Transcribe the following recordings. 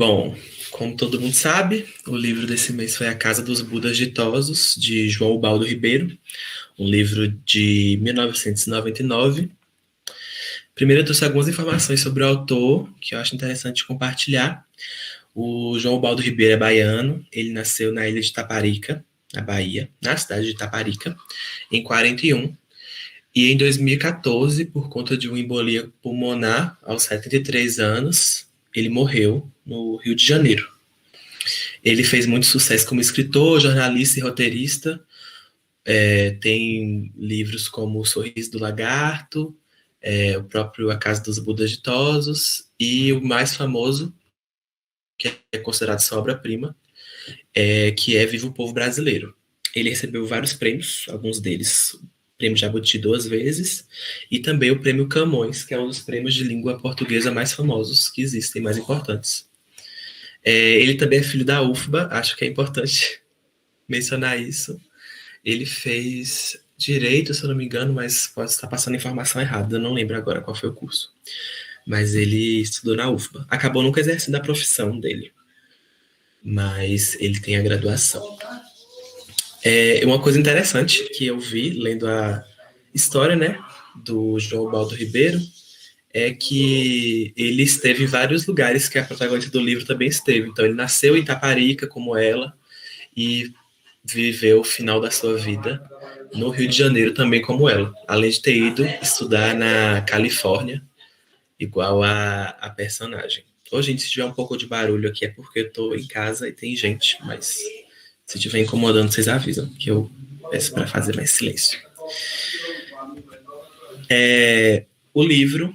Bom, como todo mundo sabe, o livro desse mês foi A Casa dos Budas Ditosos, de João Ubaldo Ribeiro, um livro de 1999. Primeiro, eu trouxe algumas informações sobre o autor, que eu acho interessante compartilhar. O João Ubaldo Ribeiro é baiano, ele nasceu na ilha de Taparica, na Bahia, na cidade de Taparica, em 41. E em 2014, por conta de uma embolia pulmonar, aos 73 anos, ele morreu no Rio de Janeiro. Ele fez muito sucesso como escritor, jornalista e roteirista. Tem livros como O Sorriso do Lagarto, o próprio A Casa dos Budas Ditosos, e o mais famoso, que é considerado sua obra-prima, que é Viva o Povo Brasileiro. Ele recebeu vários prêmios, alguns deles o Prêmio Jabuti 2 vezes, e também o Prêmio Camões, que é um dos prêmios de língua portuguesa mais famosos que existem, mais importantes. Ele também é filho da UFBA, acho que é importante mencionar isso. Ele fez direito, se eu não me engano, mas pode estar passando informação errada, eu não lembro agora qual foi o curso. Mas ele estudou na UFBA. Acabou nunca exercendo a profissão dele, mas ele tem a graduação. Uma coisa interessante que eu vi lendo a história, né, do João Baldo Ribeiro, é que ele esteve em vários lugares que a protagonista do livro também esteve. Então, ele nasceu em Itaparica, como ela, e viveu o final da sua vida no Rio de Janeiro também como ela, além de ter ido estudar na Califórnia, igual a personagem. Ô, gente, se tiver um pouco de barulho aqui é porque eu tô em casa e tem gente, mas se estiver incomodando, vocês avisam, que eu peço para fazer mais silêncio. O livro,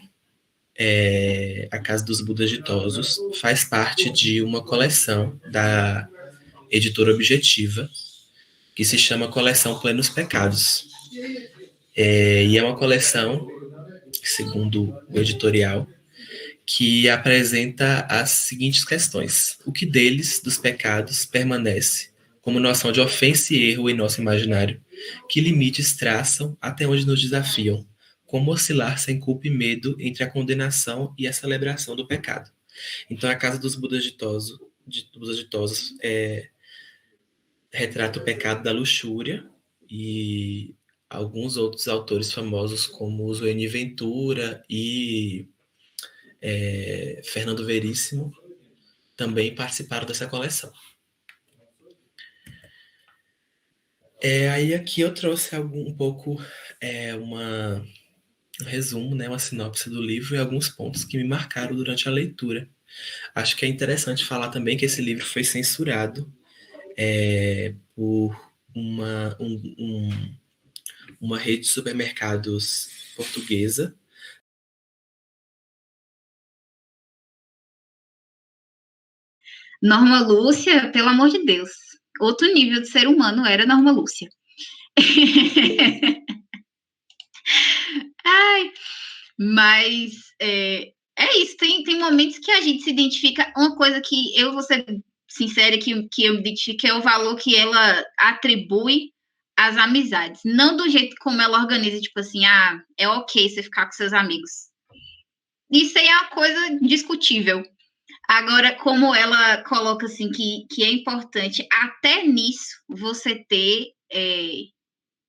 A Casa dos Budas Ditosos, faz parte de uma coleção da editora Objetiva, que se chama Coleção Plenos Pecados. E é uma coleção, segundo o editorial, que apresenta as seguintes questões. O que deles, dos pecados, permanece como noção de ofensa e erro em nosso imaginário? Que limites traçam até onde nos desafiam? Como oscilar sem culpa e medo entre a condenação e a celebração do pecado? Então, a Casa dos Budas Ditosos retrata o pecado da luxúria, e alguns outros autores famosos como Zueni Ventura e Fernando Veríssimo também participaram dessa coleção. Aí aqui eu trouxe um pouco um resumo, né, uma sinopse do livro e alguns pontos que me marcaram durante a leitura. Acho que é interessante falar também que esse livro foi censurado por uma rede de supermercados portuguesa. Norma Lúcia, pelo amor de Deus. Outro nível de ser humano era Norma Lúcia. Ai, mas isso, tem momentos que a gente se identifica. Uma coisa que eu vou ser sincera, que eu me identifico é o valor que ela atribui às amizades. Não do jeito como ela organiza, tipo assim, é ok você ficar com seus amigos. Isso aí é uma coisa discutível. Agora, como ela coloca assim que é importante até nisso você ter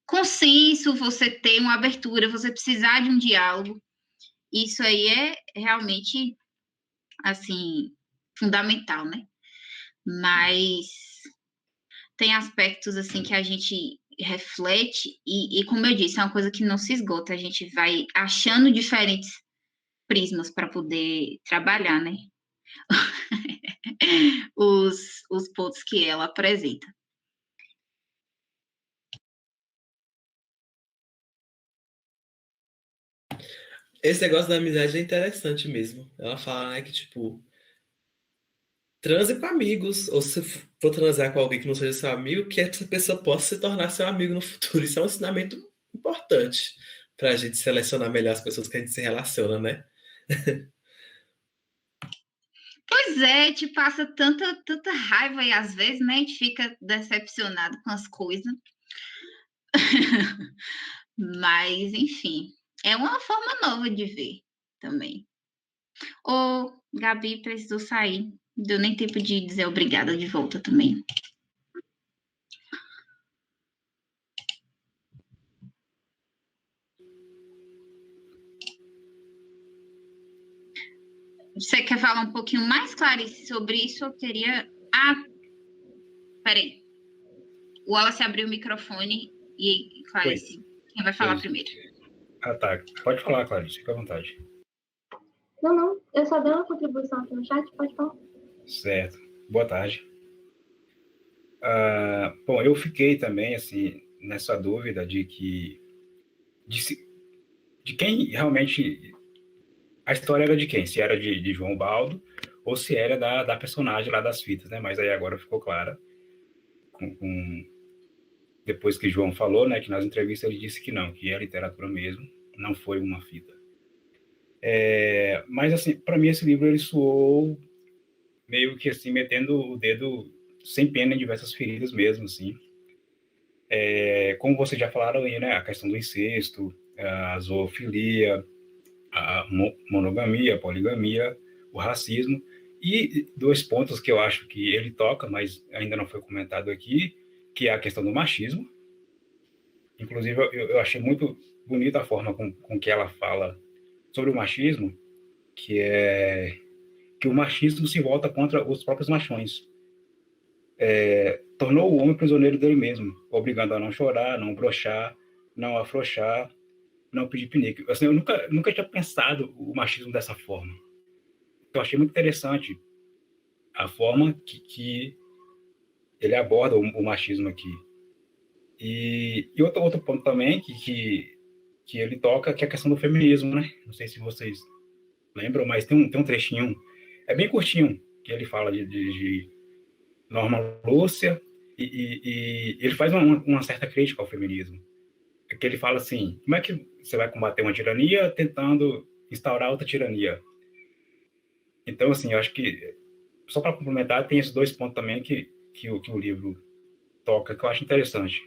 consenso, você ter uma abertura, você precisar de um diálogo, isso aí é realmente assim fundamental, né? Mas tem aspectos assim que a gente reflete e como eu disse, é uma coisa que não se esgota, a gente vai achando diferentes prismas para poder trabalhar, né? os pontos que ela apresenta. Esse negócio da amizade é interessante mesmo. Ela fala, né, que, tipo, transe com amigos, ou se for transar com alguém que não seja seu amigo, que essa pessoa possa se tornar seu amigo no futuro. Isso é um ensinamento importante pra gente selecionar melhor as pessoas que a gente se relaciona, né? Pois é, te passa tanta raiva e às vezes, né, a gente fica decepcionado com as coisas. Mas, enfim, é uma forma nova de ver também. Ô, Gabi precisou sair. Deu nem tempo de dizer obrigada de volta também. Você quer falar um pouquinho mais, Clarice, sobre isso? Eu queria... Peraí. O Wallace abriu o microfone e, Clarice, quem vai falar primeiro? Tá. Pode falar, Clarice, fica à vontade. Não. Eu só dei uma contribuição aqui no chat, pode falar. Certo. Boa tarde. Bom, eu fiquei também, assim, nessa dúvida de quem realmente... A história era de quem? Se era de João Baldo ou se era da personagem lá das fitas, né? Mas aí agora ficou clara. Depois que João falou, né, que nas entrevistas ele disse que não, que é literatura mesmo, não foi uma fita. Mas, assim, para mim esse livro ele soou meio que, assim, metendo o dedo sem pena em diversas feridas mesmo, assim. Como vocês já falaram aí, né, a questão do incesto, a zoofilia, a monogamia, a poligamia, o racismo, e dois pontos que eu acho que ele toca, mas ainda não foi comentado aqui, que é a questão do machismo. Inclusive, eu achei muito bonita a forma com que ela fala sobre o machismo, que é que o machismo se volta contra os próprios machões. Tornou o homem prisioneiro dele mesmo, obrigando a não chorar, não broxar, não afrouxar, não pedir pinique. Assim, eu nunca tinha pensado o machismo dessa forma. Eu achei muito interessante a forma que ele aborda o machismo aqui. E outro ponto também que ele toca, que é a questão do feminismo, né? Não sei se vocês lembram, mas tem um trechinho, é bem curtinho, que ele fala de Norma Lúcia, e ele faz uma certa crítica ao feminismo. Que ele fala assim, como é que você vai combater uma tirania tentando instaurar outra tirania? Então, assim, eu acho que, só para complementar, tem esses dois pontos também que o livro toca, que eu acho interessante.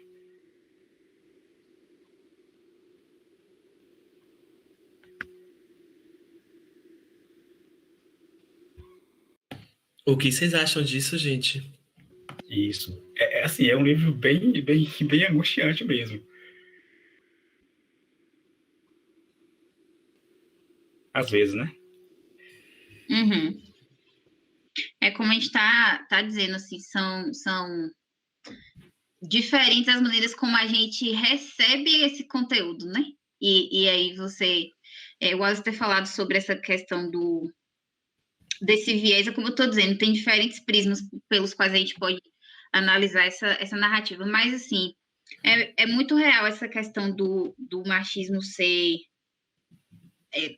O que vocês acham disso, gente? Isso. Assim, é um livro bem angustiante mesmo. Às vezes, né? Uhum. É como a gente tá dizendo, assim, são diferentes as maneiras como a gente recebe esse conteúdo, né? E aí o Wallace ter falado sobre essa questão desse viés, é como eu estou dizendo, tem diferentes prismas pelos quais a gente pode analisar essa narrativa, mas, assim, é muito real essa questão do machismo ser...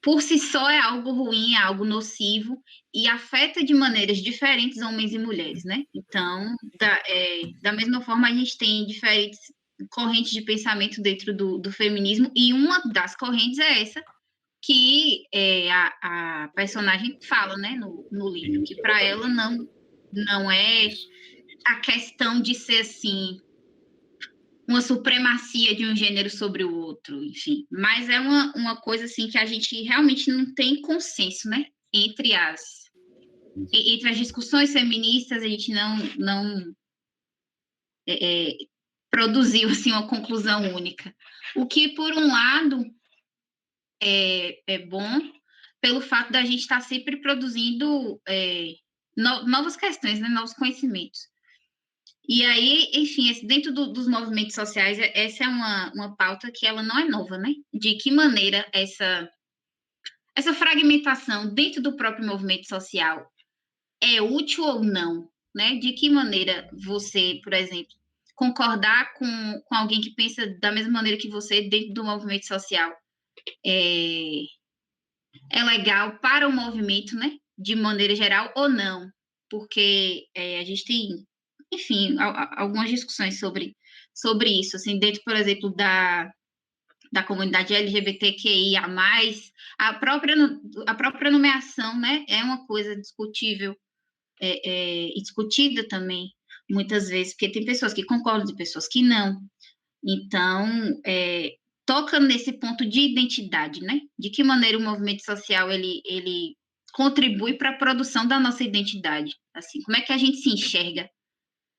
por si só é algo ruim, é algo nocivo, e afeta de maneiras diferentes homens e mulheres, né? Então, da mesma forma, a gente tem diferentes correntes de pensamento dentro do feminismo, e uma das correntes é essa que a personagem fala, né, no livro, que para ela não é a questão de ser, assim, uma supremacia de um gênero sobre o outro, enfim. Mas é uma coisa, assim, que a gente realmente não tem consenso, né? Entre as discussões feministas, a gente não produziu, assim, uma conclusão única. O que, por um lado, é bom, pelo fato da gente estar sempre produzindo novas questões, né? Novos conhecimentos. E aí, enfim, dentro dos movimentos sociais, essa é uma pauta que ela não é nova, né? De que maneira essa fragmentação dentro do próprio movimento social é útil ou não, né? De que maneira você, por exemplo, concordar com alguém que pensa da mesma maneira que você dentro do movimento social é legal para o movimento, né? De maneira geral ou não, porque a gente tem, enfim, algumas discussões sobre isso, assim, dentro, por exemplo, da comunidade LGBTQIA+, a própria nomeação, né, é uma coisa discutível e discutida também, muitas vezes, porque tem pessoas que concordam e pessoas que não. Então, toca nesse ponto de identidade, né? De que maneira o movimento social ele contribui para a produção da nossa identidade. Assim, como é que a gente se enxerga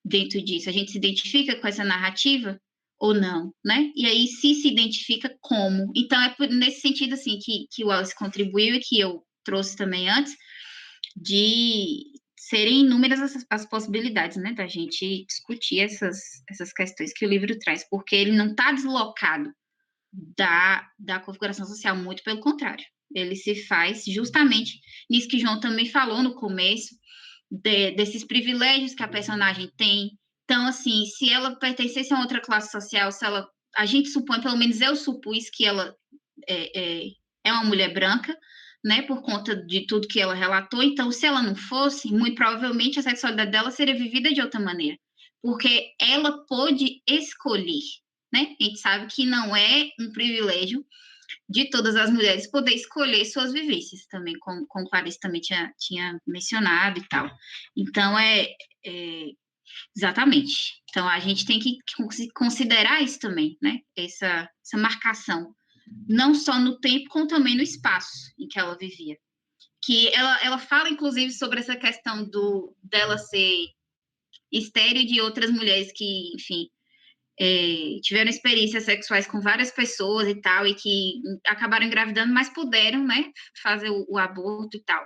dentro disso? A gente se identifica com essa narrativa ou não, né? E aí, se identifica, como? Então, nesse sentido, assim, que o Wallace contribuiu e que eu trouxe também antes, de serem inúmeras as possibilidades, né, da gente discutir essas questões que o livro traz, porque ele não está deslocado da configuração social, muito pelo contrário. Ele se faz justamente nisso que João também falou no começo, desses privilégios que a personagem tem. Então, assim, se ela pertencesse a outra classe social, a gente supõe, pelo menos eu supus que ela é uma mulher branca, né, por conta de tudo que ela relatou. Então, se ela não fosse, muito provavelmente a sexualidade dela seria vivida de outra maneira, porque ela pôde escolher, né? A gente sabe que não é um privilégio de todas as mulheres poder escolher suas vivências também, como Clarice também tinha mencionado e tal. Então, exatamente. Então, a gente tem que considerar isso também, né? Essa marcação, não só no tempo, como também no espaço em que ela vivia. Que ela fala, inclusive, sobre essa questão dela ser estéril de outras mulheres que, enfim, tiveram experiências sexuais com várias pessoas e tal, e que acabaram engravidando, mas puderam, né, fazer o aborto e tal.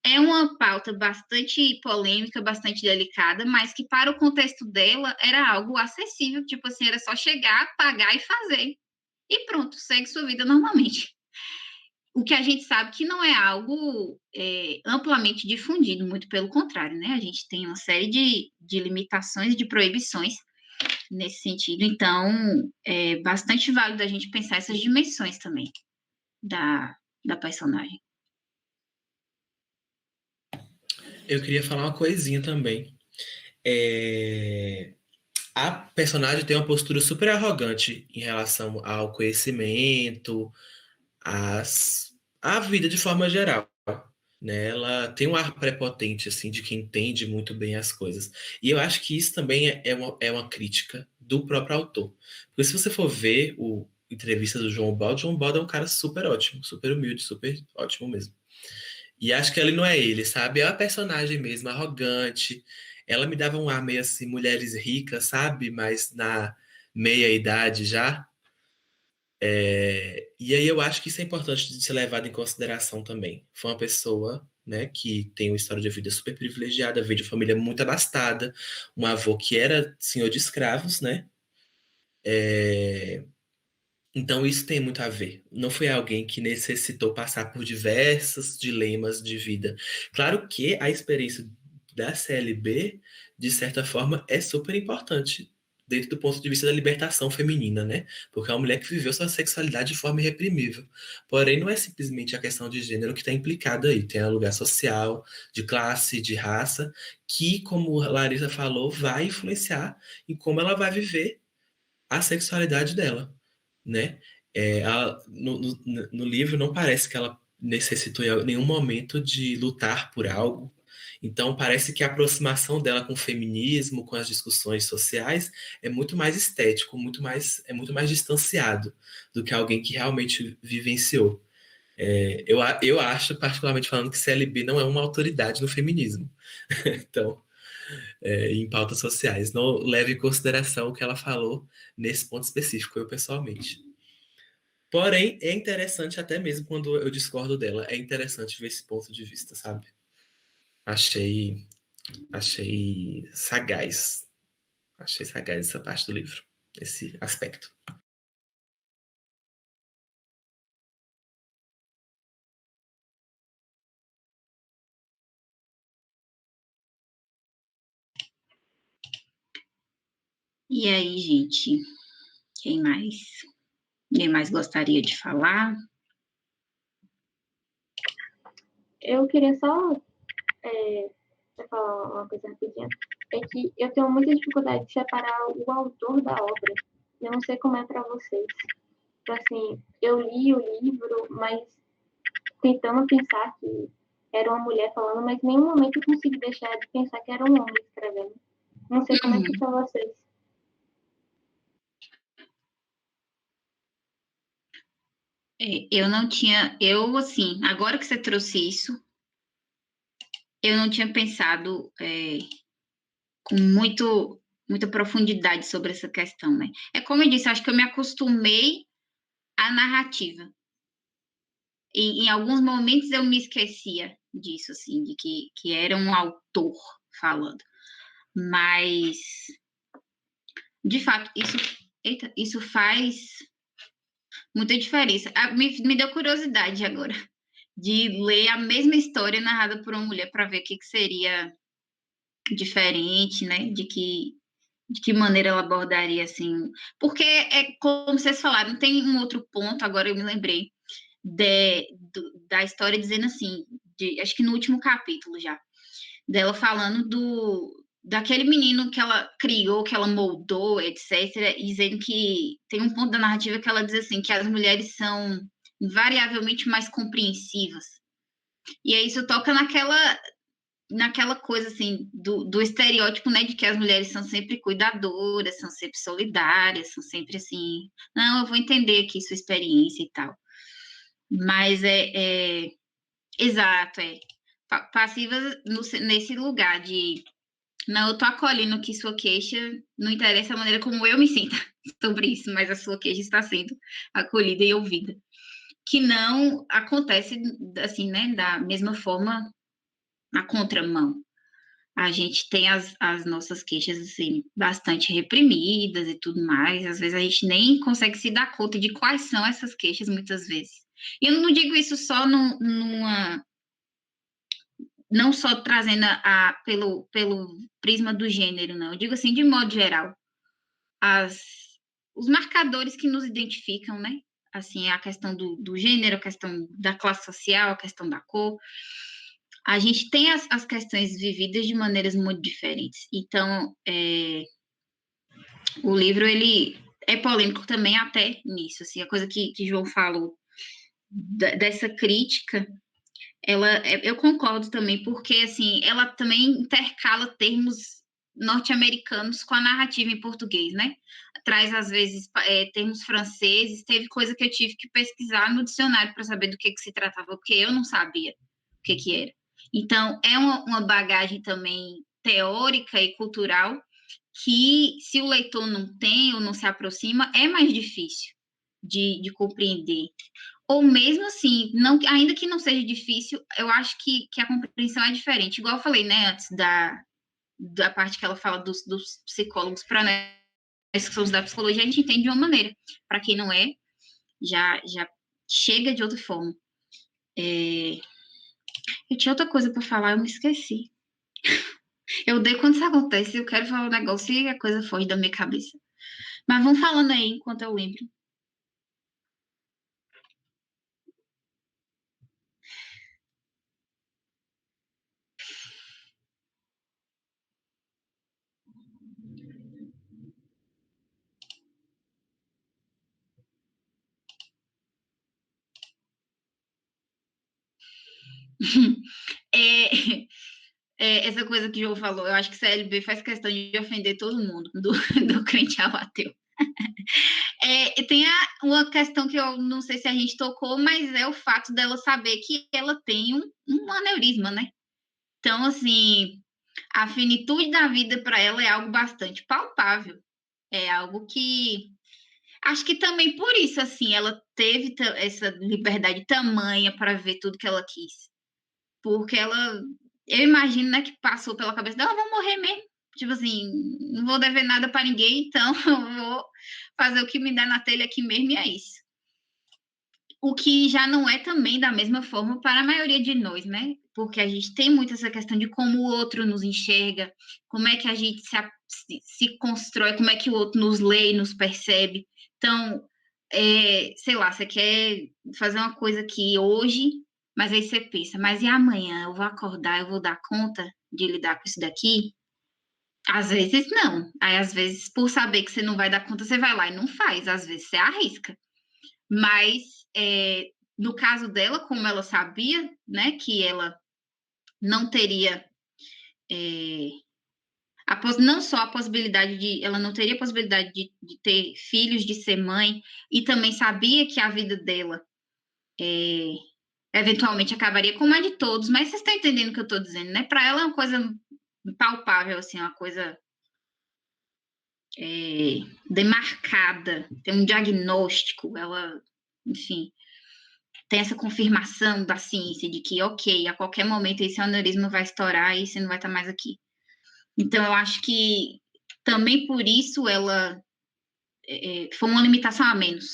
É uma pauta bastante polêmica, bastante delicada, mas que para o contexto dela era algo acessível, tipo assim, era só chegar, pagar e fazer. E pronto, segue sua vida normalmente. O que a gente sabe que não é algo amplamente difundido, muito pelo contrário, né? A gente tem uma série de limitações, de proibições nesse sentido. Então, é bastante válido a gente pensar essas dimensões também da personagem. Eu queria falar uma coisinha também. A personagem tem uma postura super arrogante em relação ao conhecimento, à vida de forma geral, né? Ela tem um ar prepotente, assim, de quem entende muito bem as coisas. E eu acho que isso também é uma crítica do próprio autor. Porque se você for ver o entrevista do João Baldo é um cara super ótimo, super humilde, super ótimo mesmo. E acho que ele não é ele, sabe? É a personagem mesmo, arrogante. Ela me dava um ar meio assim, mulheres ricas, sabe? Mas na meia idade já. E aí eu acho que isso é importante de ser levado em consideração também. Foi uma pessoa, né, que tem uma história de vida super privilegiada, veio de família muito abastada, um avô que era senhor de escravos, né? Então isso tem muito a ver. Não foi alguém que necessitou passar por diversos dilemas de vida. Claro que a experiência da CLB, de certa forma, é super importante dentro do ponto de vista da libertação feminina, né? Porque é uma mulher que viveu sua sexualidade de forma irreprimível. Porém, não é simplesmente a questão de gênero que está implicada aí. Tem um lugar social, de classe, de raça, que, como a Larissa falou, vai influenciar em como ela vai viver a sexualidade dela, né? No livro não parece que ela necessitou em nenhum momento de lutar por algo. Então parece que a aproximação dela com o feminismo, com as discussões sociais, é muito mais estético, muito mais distanciado do que alguém que realmente vivenciou. Eu acho, particularmente falando, que CLB não é uma autoridade no feminismo. Então, em pautas sociais. Não leve em consideração o que ela falou nesse ponto específico, eu pessoalmente. Porém, é interessante até mesmo quando eu discordo dela, é interessante ver esse ponto de vista, sabe? Achei, achei sagaz. Achei sagaz essa parte do livro, esse aspecto. E aí, gente, quem mais? Quem mais gostaria de falar? Eu queria só falar uma coisa rapidinho. É que eu tenho muita dificuldade de separar o autor da obra. Eu não sei como é para vocês. Então, assim, eu li o livro, mas tentando pensar que era uma mulher falando, mas em nenhum momento eu consegui deixar de pensar que era um homem escrevendo. Não sei como é que são vocês. Eu não tinha, assim, agora que você trouxe isso, eu não tinha pensado com muita profundidade sobre essa questão, né? É como eu disse, acho que eu me acostumei à narrativa. E em alguns momentos eu me esquecia disso, assim, de que era um autor falando. Mas, de fato, isso faz muita diferença. Me deu curiosidade agora de ler a mesma história narrada por uma mulher para ver o que seria diferente, né? De que maneira ela abordaria, assim. Porque, como vocês falaram, tem um outro ponto, agora eu me lembrei, da história dizendo assim, acho que no último capítulo já, dela falando daquele menino que ela criou, que ela moldou, etc., e dizendo que tem um ponto da narrativa que ela diz assim, que as mulheres são invariavelmente mais compreensivas. E aí isso toca naquela coisa, assim, do estereótipo, né, de que as mulheres são sempre cuidadoras, são sempre solidárias, são sempre assim, não, eu vou entender aqui sua experiência e tal. Mas exato, passivas nesse lugar de, não, eu tô acolhendo que sua queixa, não interessa a maneira como eu me sinto sobre isso, mas a sua queixa está sendo acolhida e ouvida. Que não acontece, assim, né, da mesma forma na contramão. A gente tem as nossas queixas, assim, bastante reprimidas e tudo mais, às vezes a gente nem consegue se dar conta de quais são essas queixas, muitas vezes. E eu não digo isso só não só trazendo pelo prisma do gênero, não. Eu digo assim, de modo geral, os marcadores que nos identificam, né? Assim, a questão do gênero, a questão da classe social, a questão da cor. A gente tem as questões vividas de maneiras muito diferentes. Então, o livro, ele é polêmico também até nisso, assim, a coisa que João falou dessa crítica, eu concordo também, porque, assim, ela também intercala termos norte-americanos com a narrativa em português, né? Traz, às vezes, termos franceses, teve coisa que eu tive que pesquisar no dicionário para saber do que se tratava, porque eu não sabia o que era. Então, é uma bagagem também teórica e cultural que, se o leitor não tem ou não se aproxima, é mais difícil de compreender. Ou mesmo assim, ainda que não seja difícil, eu acho que a compreensão é diferente. Igual eu falei, né, antes da parte que ela fala dos psicólogos, para nós que somos da psicologia, a gente entende de uma maneira. Para quem não é, já chega de outra forma. Eu tinha outra coisa para falar, eu me esqueci. Eu odeio quando isso acontece, eu quero falar um negócio e a coisa foge da minha cabeça. Mas vão falando aí enquanto eu lembro. Essa coisa que o João falou, eu acho que CLB faz questão de ofender todo mundo, do crente ao ateu. Tem uma questão que eu não sei se a gente tocou, mas é o fato dela saber que ela tem um aneurisma, né? Então, assim, a finitude da vida para ela é algo bastante palpável. É algo que acho que também por isso, assim, ela teve essa liberdade tamanha para ver tudo que ela quis. Porque eu imagino, né, que passou pela cabeça dela, vou morrer mesmo. Tipo assim, não vou dever nada para ninguém, então eu vou fazer o que me der na telha aqui mesmo e é isso. O que já não é também da mesma forma para a maioria de nós, né? Porque a gente tem muito essa questão de como o outro nos enxerga, como é que a gente se constrói, como é que o outro nos lê e nos percebe. Então, sei lá, você quer fazer uma coisa aqui hoje, mas aí você pensa, mas e amanhã? Eu vou acordar, eu vou dar conta de lidar com isso daqui? Às vezes não. Aí, às vezes, por saber que você não vai dar conta, você vai lá e não faz. Às vezes você arrisca. Mas, no caso dela, como ela sabia, né, que ela não teria, não só a possibilidade ela não teria a possibilidade de ter filhos, de ser mãe, e também sabia que a vida dela eventualmente acabaria como a de todos, mas vocês estão entendendo o que eu estou dizendo, né? Para ela é uma coisa palpável, assim, uma coisa demarcada, tem um diagnóstico, ela, enfim, tem essa confirmação da ciência de que, ok, a qualquer momento esse aneurisma vai estourar e você não vai estar mais aqui. Então, eu acho que também por isso ela foi uma limitação a menos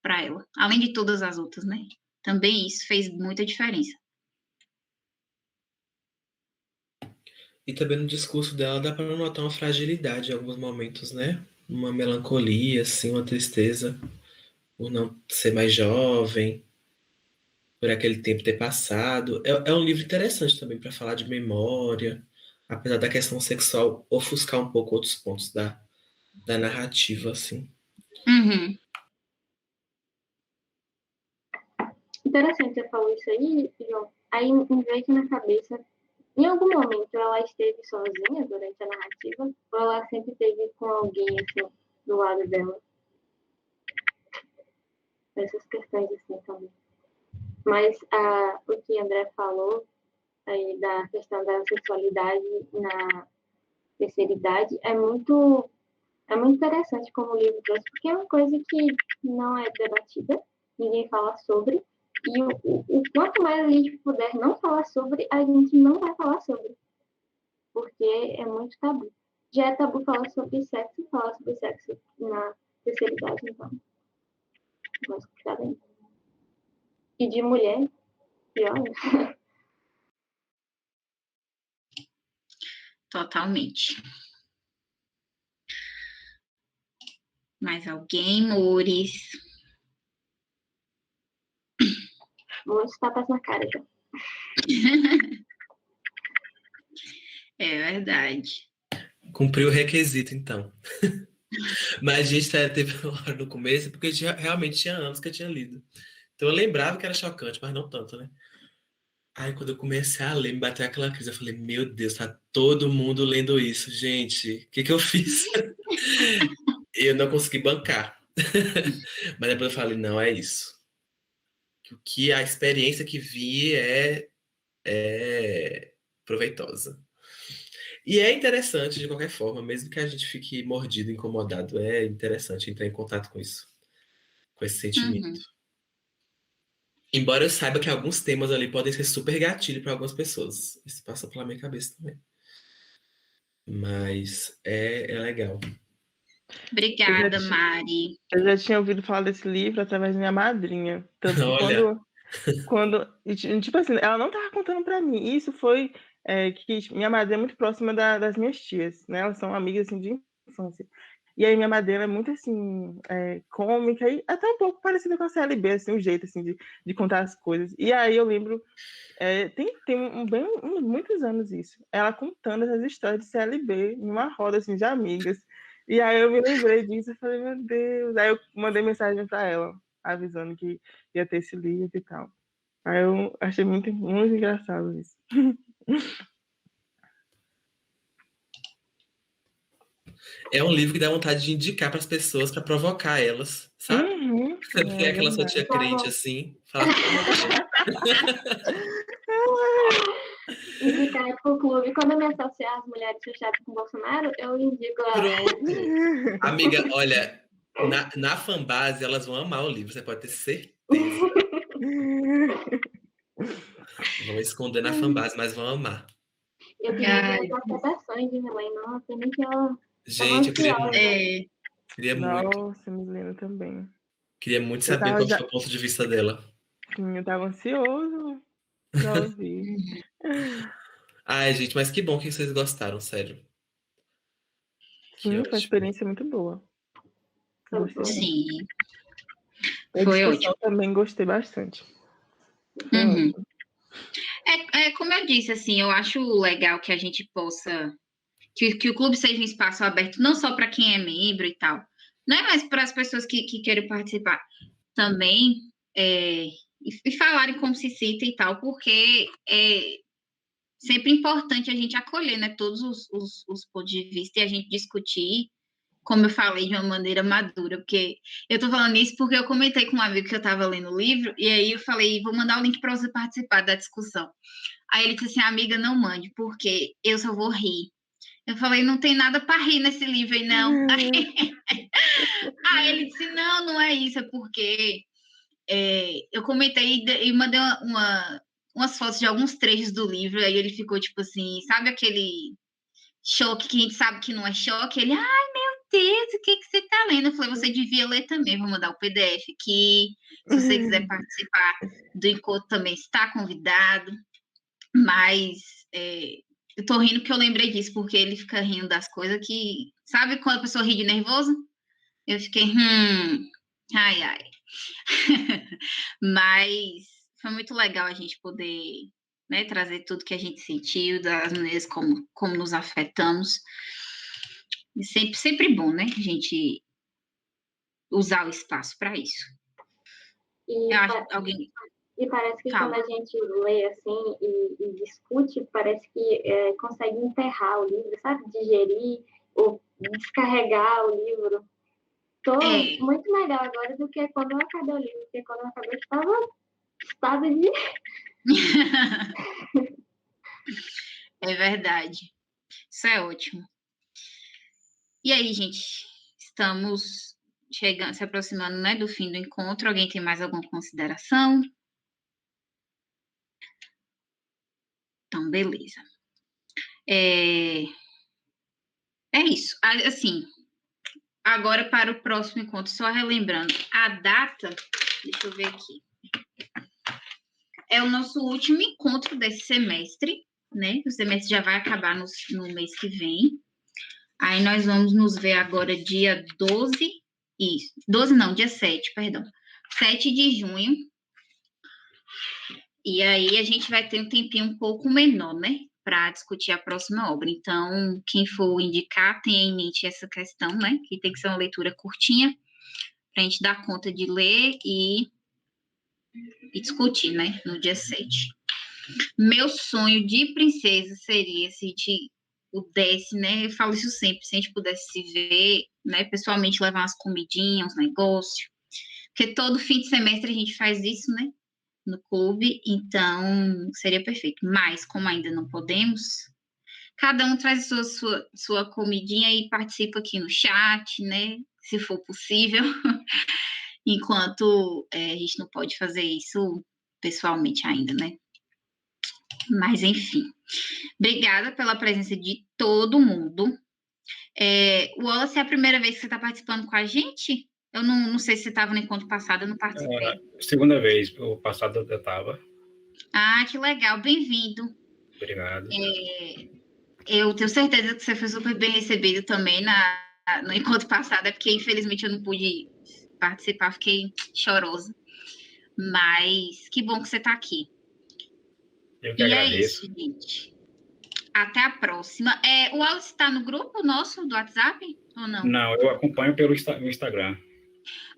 para ela, além de todas as outras, né? Também isso fez muita diferença. E também no discurso dela dá para notar uma fragilidade em alguns momentos, né? Uma melancolia, assim, uma tristeza por não ser mais jovem, por aquele tempo ter passado. É um livro interessante também para falar de memória, apesar da questão sexual ofuscar um pouco outros pontos da narrativa, assim. Uhum. Interessante você falou isso aí, João. Aí me veio aqui na cabeça, em algum momento ela esteve sozinha durante a narrativa, ou ela sempre esteve com alguém, assim, do lado dela? Essas questões, assim, também. Mas o que André falou aí da questão da sexualidade na terceira idade é muito interessante como o livro trouxe, porque é uma coisa que não é debatida, ninguém fala sobre, e o quanto mais a gente puder não falar sobre, a gente não vai falar sobre, porque é muito tabu. Já é tabu falar sobre sexo na terceira idade, então, vamos cuidar bem. E de mulher, pior, né? Totalmente. Mais alguém, Mores? Muitos tapas na cara já. É verdade. Cumpriu o requisito, então. Mas a gente teve uma hora no começo, porque realmente tinha anos que eu tinha lido. Então eu lembrava que era chocante, mas não tanto, né? Aí quando eu comecei a ler, me bateu aquela crise. Eu falei, meu Deus, tá todo mundo lendo isso, gente. O que que eu fiz? Eu não consegui bancar. Mas depois eu falei, não, é isso. Que a experiência que vi é proveitosa. E é interessante de qualquer forma, mesmo que a gente fique mordido, incomodado, é interessante entrar em contato com isso, com esse sentimento. Uhum. Embora eu saiba que alguns temas ali podem ser super gatilho para algumas pessoas. Isso passa pela minha cabeça também. Mas é legal. Obrigada, Mari. Eu já tinha ouvido falar desse livro através da minha madrinha. Tanto que Olha. tipo assim, ela não estava contando para mim. Isso foi que minha madrinha é muito próxima das minhas tias, né? Elas são amigas assim, de infância. E aí minha madrinha é muito assim, cômica e até um pouco parecida com a CLB, assim, um jeito assim de contar as coisas. E aí eu lembro, muitos anos isso, ela contando essas histórias de CLB em uma roda assim, de amigas. E aí eu me lembrei disso, eu falei, meu Deus. Aí eu mandei mensagem para ela, avisando que ia ter esse livro e tal. Aí eu achei muito, muito engraçado isso. É um livro que dá vontade de indicar para as pessoas, para provocar elas, sabe? Uhum, Tem aquela sua tia crente assim, fala, poxa. Indicar pro clube. Quando eu me associar às mulheres fechadas com o Bolsonaro, eu indico a... Pronto. Amiga, olha, na fanbase elas vão amar o livro, você pode ter certeza. Vão esconder na fanbase, mas vão amar. Eu queria ver as redações de minha mãe, não, pena que ela... Gente, eu queria muito. Queria muito. Nossa, Milena também. Queria muito saber qual foi o ponto de vista dela. Sim, eu tava ansioso pra ouvir. Ai, gente, mas que bom que vocês gostaram, sério. Sim, foi uma experiência muito boa. Sim. A Foi discussão ótimo. também gostei bastante. Uhum. Como eu disse, assim, eu acho legal que a gente possa... Que o clube seja um espaço aberto não só para quem é membro e tal, né, mas para as pessoas que querem participar também, e falarem como se cita e tal, porque é sempre importante a gente acolher, né, todos os pontos de vista e a gente discutir como eu falei, de uma maneira madura, porque eu tô falando isso porque eu comentei com um amigo que eu tava lendo o livro, e aí eu falei, vou mandar o link para você participar da discussão. Aí ele disse assim, amiga, não mande, porque eu só vou rir. Eu falei, não tem nada para rir nesse livro aí, não. Aí ele disse, não é isso, é porque eu comentei e mandei umas fotos de alguns trechos do livro, aí ele ficou tipo assim, sabe aquele choque que a gente sabe que não é choque? Ele, ai meu Deus, o que você tá lendo? Eu falei, você devia ler também, vou mandar o PDF aqui, se você quiser participar do encontro também está convidado, mas eu tô rindo porque eu lembrei disso, porque ele fica rindo das coisas que, sabe quando a pessoa ri de nervoso? Eu fiquei, ai. Mas foi muito legal a gente poder, né, trazer tudo que a gente sentiu, das maneiras como nos afetamos. E sempre bom, né, a gente usar o espaço para isso. E, eu acho que alguém... e parece que Fala. quando a gente lê assim e discute, parece que consegue enterrar o livro, sabe? Digerir ou descarregar o livro. Muito melhor agora do que quando eu acabei o livro, porque quando eu acabei estava de... É verdade. Isso é ótimo. E aí, gente, estamos chegando, se aproximando, né, do fim do encontro. Alguém tem mais alguma consideração? Então, beleza. É isso. Assim, agora para o próximo encontro, só relembrando, a data, deixa eu ver aqui, é o nosso último encontro desse semestre, né? O semestre já vai acabar no mês que vem. Aí nós vamos nos ver agora dia 12, isso, 12 não, dia 7, perdão, 7 de junho. E aí a gente vai ter um tempinho um pouco menor, né? Para discutir a próxima obra. Então, quem for indicar, tenha em mente essa questão, né? Que tem que ser uma leitura curtinha, para a gente dar conta de ler e discutir, né? No dia 7. Meu sonho de princesa seria se a gente pudesse, né? Eu falo isso sempre, se a gente pudesse se ver, né? Pessoalmente, levar umas comidinhas, uns negócios. Porque todo fim de semestre a gente faz isso, né? No clube, então seria perfeito. Mas, como ainda não podemos, cada um traz sua comidinha e participa aqui no chat, né? Se for possível. Enquanto a gente não pode fazer isso pessoalmente ainda, né? Mas, enfim. Obrigada pela presença de todo mundo. Wallace, é a primeira vez que você está participando com a gente? Eu não sei se você estava no encontro passado, eu não participei. Segunda vez, o passado eu estava. Ah, que legal, bem-vindo. Obrigado. Eu tenho certeza que você foi super bem recebido também no encontro passado, é porque infelizmente eu não pude participar, fiquei chorosa. Mas que bom que você está aqui. Eu que agradeço. É isso, gente. Até a próxima. O Wallace está no grupo nosso do WhatsApp ou não? Não, eu acompanho pelo Instagram.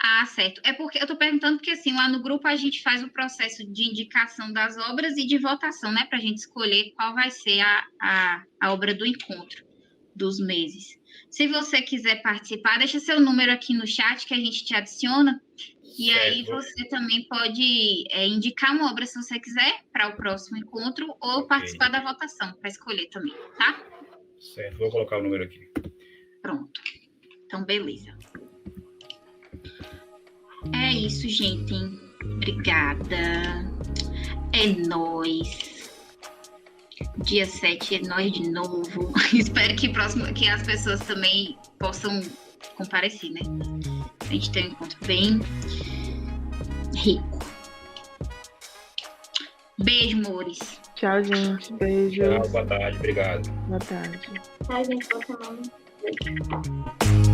Ah, certo. É porque eu estou perguntando porque assim, lá no grupo a gente faz o processo de indicação das obras e de votação, né? Para a gente escolher qual vai ser a obra do encontro dos meses. Se você quiser participar, deixa seu número aqui no chat que a gente te adiciona. E aí você também pode indicar uma obra, se você quiser, para o próximo encontro, ou participar da votação, para escolher também, tá? Certo, vou colocar o número aqui. Pronto. Então, beleza. É isso, gente. Obrigada. É nóis. Dia 7 é nóis de novo. Espero que as pessoas também possam comparecer, né? A gente tem um encontro bem rico. Beijo, amores. Tchau, gente. Beijo. Tchau, boa tarde. Obrigado. Boa tarde. Tchau, gente. Boa semana. Beijo.